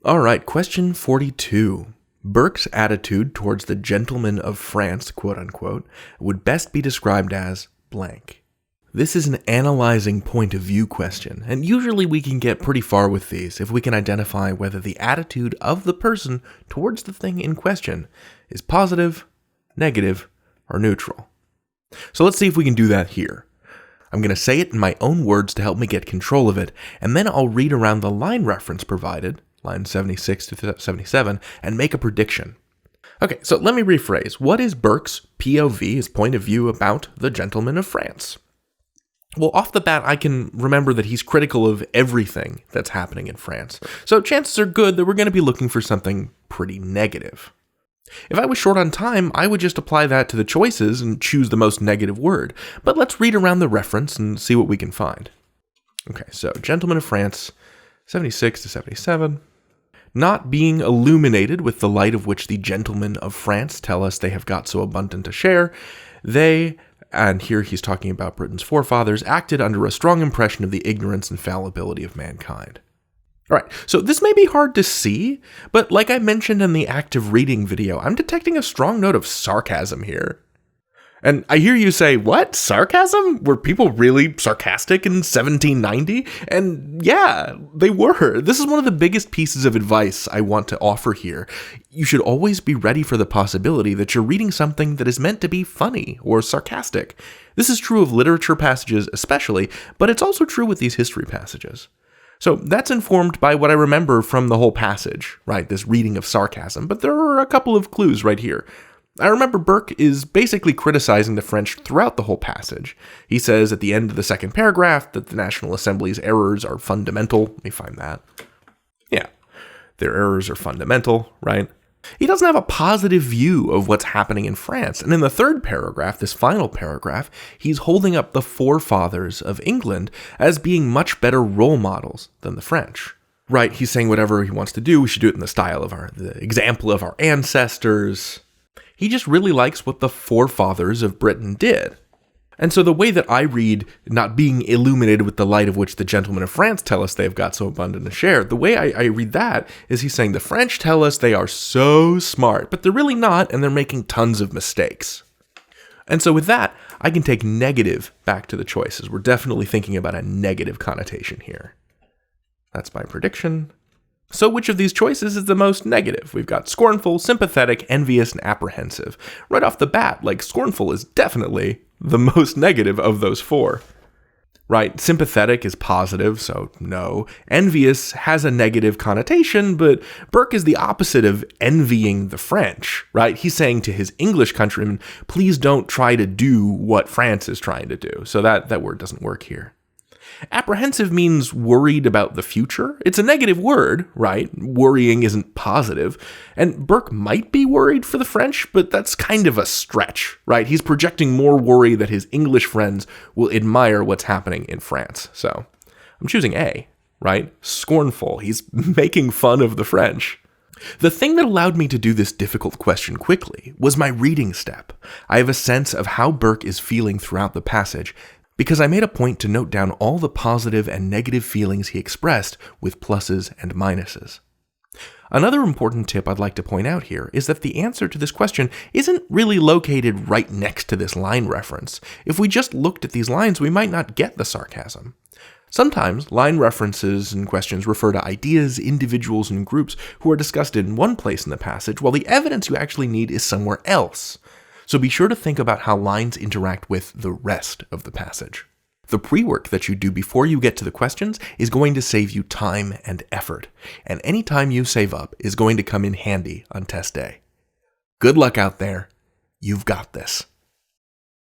All right, question 42. Burke's attitude towards the gentlemen of France, quote unquote, would best be described as blank. This is an analyzing point of view question, and usually we can get pretty far with these if we can identify whether the attitude of the person towards the thing in question is positive, negative, or neutral. So let's see if we can do that here. I'm going to say it in my own words to help me get control of it, and then I'll read around the line reference provided, lines 76 to 77, and make a prediction. Okay, so let me rephrase. What is Burke's POV, his point of view, about the gentlemen of France? Well, off the bat, I can remember that he's critical of everything that's happening in France. So chances are good that we're going to be looking for something pretty negative. If I was short on time, I would just apply that to the choices and choose the most negative word. But let's read around the reference and see what we can find. Okay, so gentlemen of France, 76 to 77. Not being illuminated with the light of which the gentlemen of France tell us they have got so abundant a share, they, and here he's talking about Britain's forefathers, acted under a strong impression of the ignorance and fallibility of mankind. All right, so this may be hard to see, but like I mentioned in the active reading video, I'm detecting a strong note of sarcasm here. And I hear you say, what? Sarcasm? Were people really sarcastic in 1790? And yeah, they were. This is one of the biggest pieces of advice I want to offer here. You should always be ready for the possibility that you're reading something that is meant to be funny or sarcastic. This is true of literature passages especially, but it's also true with these history passages. So that's informed by what I remember from the whole passage, right? This reading of sarcasm, but there are a couple of clues right here. I remember Burke is basically criticizing the French throughout the whole passage. He says at the end of the second paragraph that the National Assembly's errors are fundamental. Let me find that. Yeah, their errors are fundamental, right? He doesn't have a positive view of what's happening in France. And in the third paragraph, this final paragraph, he's holding up the forefathers of England as being much better role models than the French. Right, he's saying whatever he wants to do, we should do it in the style of the example of our ancestors. He just really likes what the forefathers of Britain did. And so the way that I read not being illuminated with the light of which the gentlemen of France tell us they have got so abundant a share, the way I read that is he's saying the French tell us they are so smart, but they're really not, and they're making tons of mistakes. And so with that, I can take negative back to the choices. We're definitely thinking about a negative connotation here. That's my prediction. So which of these choices is the most negative? We've got scornful, sympathetic, envious, and apprehensive. Right off the bat, like scornful is definitely the most negative of those four. Right, sympathetic is positive, so no. Envious has a negative connotation, but Burke is the opposite of envying the French, right? He's saying to his English countrymen, please don't try to do what France is trying to do. So that word doesn't work here. Apprehensive means worried about the future. It's a negative word, right? Worrying isn't positive. And Burke might be worried for the French, but that's kind of a stretch, right? He's projecting more worry that his English friends will admire what's happening in France. So I'm choosing A, right? Scornful. He's making fun of the French. The thing that allowed me to do this difficult question quickly was my reading step. I have a sense of how Burke is feeling throughout the passage, because I made a point to note down all the positive and negative feelings he expressed with pluses and minuses. Another important tip I'd like to point out here is that the answer to this question isn't really located right next to this line reference. If we just looked at these lines, we might not get the sarcasm. Sometimes line references and questions refer to ideas, individuals, and groups who are discussed in one place in the passage, while the evidence you actually need is somewhere else. So be sure to think about how lines interact with the rest of the passage. The pre-work that you do before you get to the questions is going to save you time and effort, and any time you save up is going to come in handy on test day. Good luck out there. You've got this.